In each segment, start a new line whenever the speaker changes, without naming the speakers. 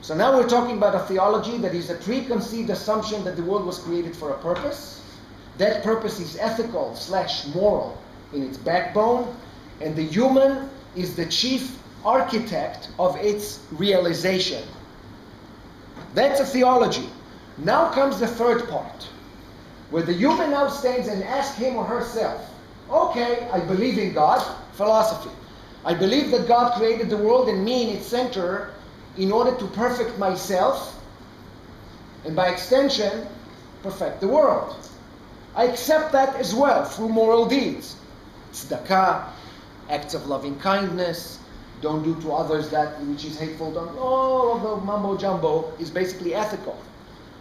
So now we're talking about a theology that is a preconceived assumption that the world was created for a purpose. That purpose is ethical / moral in its backbone, and the human is the chief architect of its realization. That's a theology. Now comes the third part, where the human now stands and asks him or herself, okay, I believe in God, philosophy. I believe that God created the world and me in its center in order to perfect myself, and by extension, perfect the world. I accept that as well through moral deeds. Tzedakah, acts of loving kindness, don't do to others that which is hateful. Don't, all of the mumbo jumbo is basically ethical.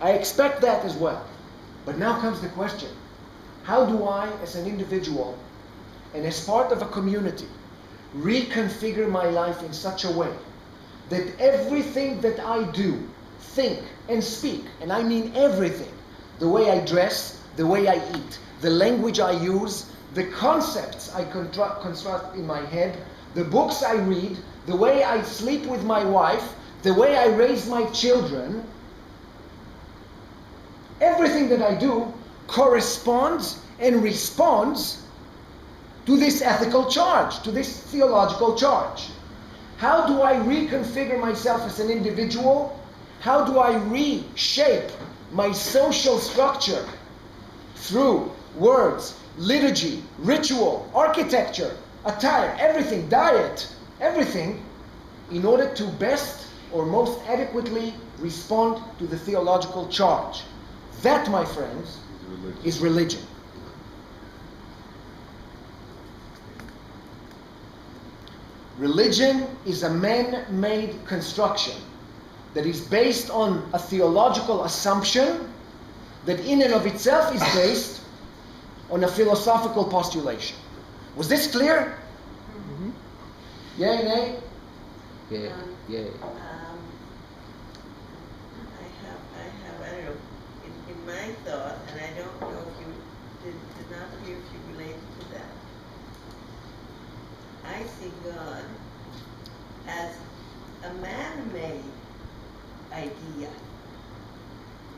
I expect that as well. But now comes the question, how do I, as an individual, and as part of a community, reconfigure my life in such a way that everything that I do, think, and speak, and I mean everything, the way I dress, the way I eat, the language I use, the concepts I construct in my head, the books I read, the way I sleep with my wife, the way I raise my children, everything that I do corresponds and responds to this ethical charge, to this theological charge. How do I reconfigure myself as an individual? How do I reshape my social structure through words, liturgy, ritual, architecture, attire, everything, diet, everything, in order to best or most adequately respond to the theological charge? That, my friends, is religion. Religion is a man-made construction that is based on a theological assumption that in and of itself is based on a philosophical postulation. Was this clear?
Mm-hmm.
Yay, nay?
Yeah, yeah.
I don't know, in my thought, and I don't know if you did not hear if you related to that. I see God as a man-made idea.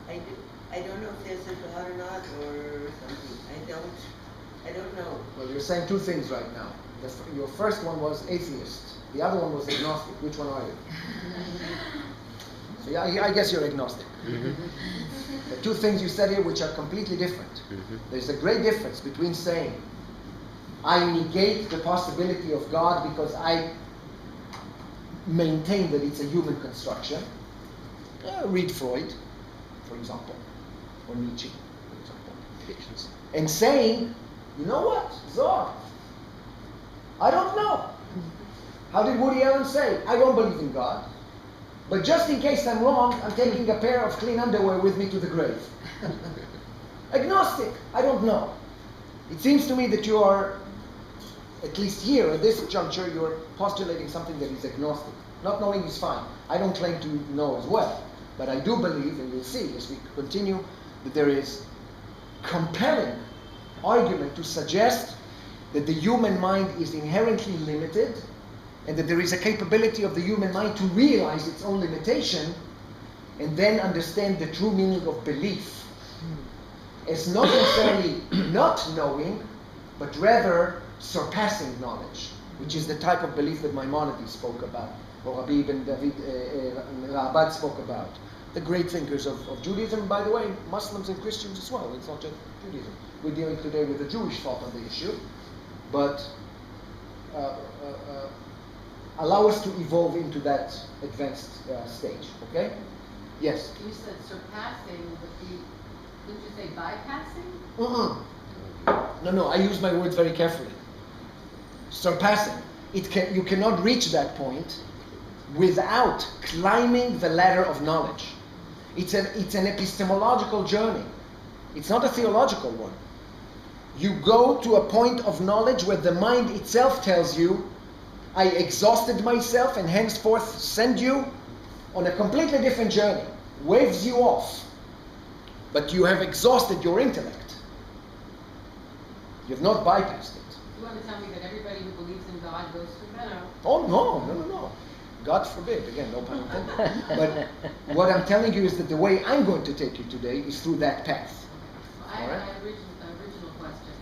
I don't know if there's a God or not, or something. I don't know.
Well, you're saying two things right now. Your first one was atheist. The other one was agnostic. Which one are you? So yeah, I guess you're agnostic.
Mm-hmm.
The two things you said here which are completely different.
Mm-hmm.
There's a great difference between saying, I negate the possibility of God because I maintain that it's a human construction. Read Freud, for example, or Nietzsche, for example.
Fictions.
And saying, you know what, Zohar, I don't know. How did Woody Allen say? I don't believe in God, but just in case I'm wrong, I'm taking a pair of clean underwear with me to the grave. Agnostic, I don't know. It seems to me that you are, at least here at this juncture, you're postulating something that is agnostic. Not knowing is fine. I don't claim to know as well. But I do believe, and you'll see as we continue, that there is compelling argument to suggest that the human mind is inherently limited and that there is a capability of the human mind to realize its own limitation and then understand the true meaning of belief as not necessarily not knowing, but rather surpassing knowledge, which is the type of belief that Maimonides spoke about, or Raviv and Rabbad spoke about. The great thinkers of Judaism, by the way, Muslims and Christians as well. It's not just Judaism. We're dealing today with the Jewish thought on the issue, but allow us to evolve into that advanced stage, okay? Yes?
You said surpassing, but didn't you say bypassing?
No, I use my words very carefully. Surpassing. You cannot reach that point without climbing the ladder of knowledge. It's an epistemological journey. It's not a theological one. You go to a point of knowledge where the mind itself tells you, I exhausted myself and henceforth send you on a completely different journey. Waves you off. But you have exhausted your intellect. You have not bypassed it.
You want to tell me that everybody who believes in God goes through that?
Oh, no. God forbid, again, no pun intended. But what I'm telling you is that the way I'm going to take you today is through that path.
I
All
have
right?
an original question.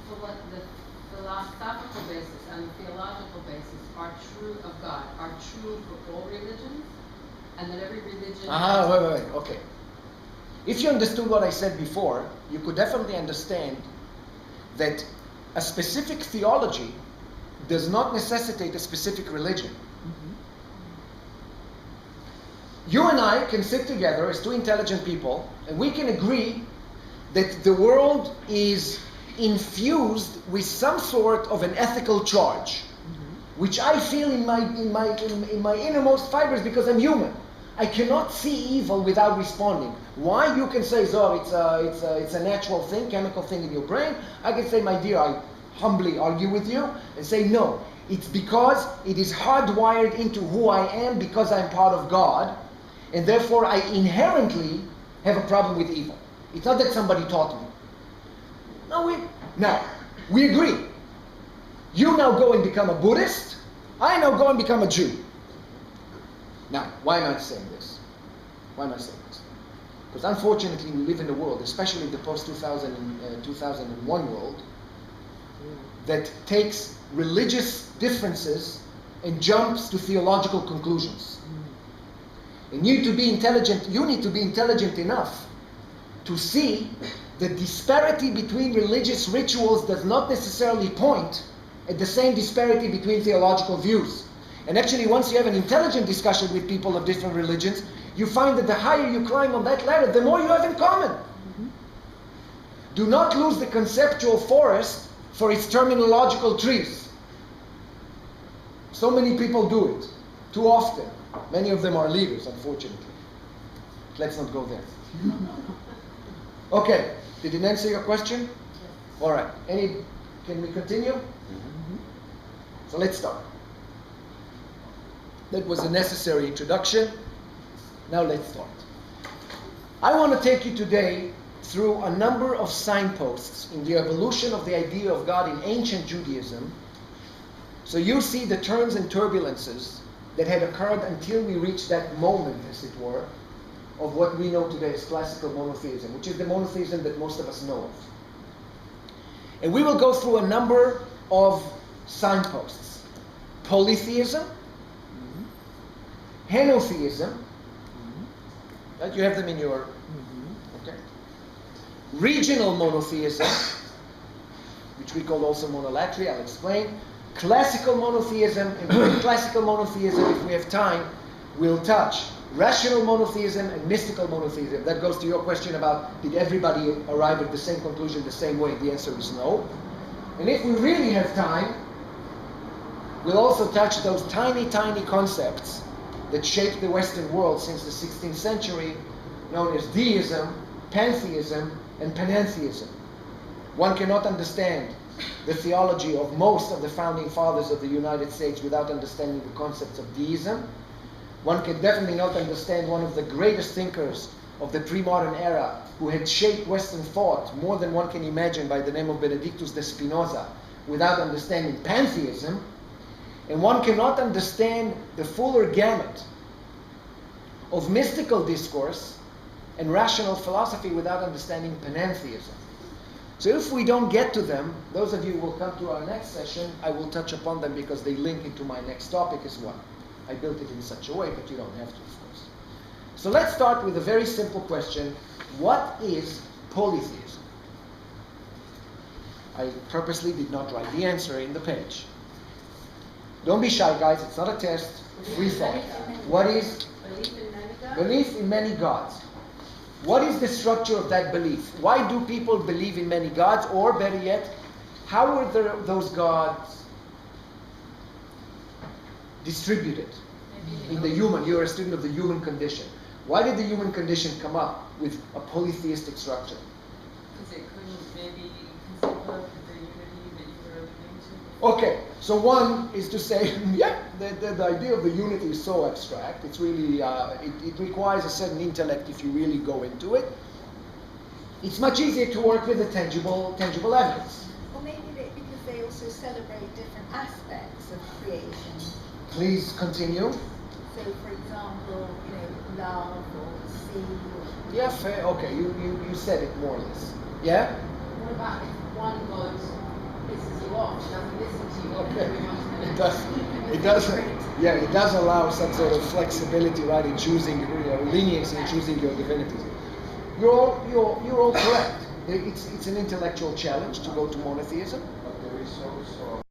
So what the philosophical basis and the theological basis are true of God, are true for all religions? And that every religion...
Wait, okay. If you understood what I said before, you could definitely understand that a specific theology does not necessitate a specific religion. You and I can sit together as two intelligent people, and we can agree that the world is infused with some sort of an ethical charge, which I feel in my innermost fibers because I'm human. I cannot see evil without responding. Why? You can say, Zohar, it's a natural thing, chemical thing in your brain. I can say, my dear, I humbly argue with you and say, no, it's because it is hardwired into who I am because I'm part of God, and therefore I inherently have a problem with evil. It's not that somebody taught me. Now, we agree. You now go and become a Buddhist. I now go and become a Jew. Now, why am I saying this? Why am I saying this? Because unfortunately we live in a world, especially the post-2001 world, that takes religious differences and jumps to theological conclusions. And you need to be intelligent enough to see the disparity between religious rituals does not necessarily point at the same disparity between theological views. And actually, once you have an intelligent discussion with people of different religions, you find that the higher you climb on that ladder, the more you have in common. Do not lose the conceptual forest for its terminological trees. So many people do it, too often. Many of them are leaders, unfortunately. Let's not go there. Okay, did it answer your question? All right. Can we continue? So let's start. That was a necessary introduction. Now let's start. I want to take you today through a number of signposts in the evolution of the idea of God in ancient Judaism, so you see the turns and turbulences that had occurred until we reached that moment, as it were, of what we know today as classical monotheism, which is the monotheism that most of us know of. And we will go through a number of signposts. Polytheism, henotheism, right? You have them in your... Okay. Regional monotheism, which we call also monolatry, I'll explain. Classical monotheism, and with classical monotheism, if we have time, we'll touch rational monotheism and mystical monotheism. That goes to your question about did everybody arrive at the same conclusion the same way? The answer is no. And if we really have time, we'll also touch those tiny, tiny concepts that shaped the Western world since the 16th century, known as deism, pantheism, and panentheism. One cannot understand the theology of most of the founding fathers of the United States without understanding the concepts of deism. One can definitely not understand one of the greatest thinkers of the pre-modern era who had shaped Western thought more than one can imagine, by the name of Benedictus de Spinoza, without understanding pantheism. And one cannot understand the fuller gamut of mystical discourse and rational philosophy without understanding panentheism. So if we don't get to them, those of you who will come to our next session, I will touch upon them because they link into my next topic as well. I built it in such a way, but you don't have to, of course. So let's start with a very simple question. What is polytheism? I purposely did not write the answer in the page. Don't be shy, guys. It's not a test. Free thought. What is belief in many gods? What is the structure of that belief? Why do people believe in many gods? Or better yet, how are those gods distributed in the human? You're a student of the human condition. Why did the human condition come up with a polytheistic structure?
Because it couldn't maybe conceive of the unity that you were alluding to.
Okay, so one is to say, yeah, the idea of the unity is so abstract. It's really, it requires a certain intellect if you really go into it. It's much easier to work with the tangible evidence.
Or maybe because they also also celebrate different aspects of creation.
Please continue.
So, for example, love or sea. Or
Yeah, fair. Okay, you said it more or less. Yeah?
What about if one God pisses you off, doesn't listen to you?
Okay.
very much, then
It does. It does. Yeah, it does allow some sort of flexibility, right, in choosing leniency in choosing your divinities. You're all correct. It's an intellectual challenge to go to monotheism.
But there is also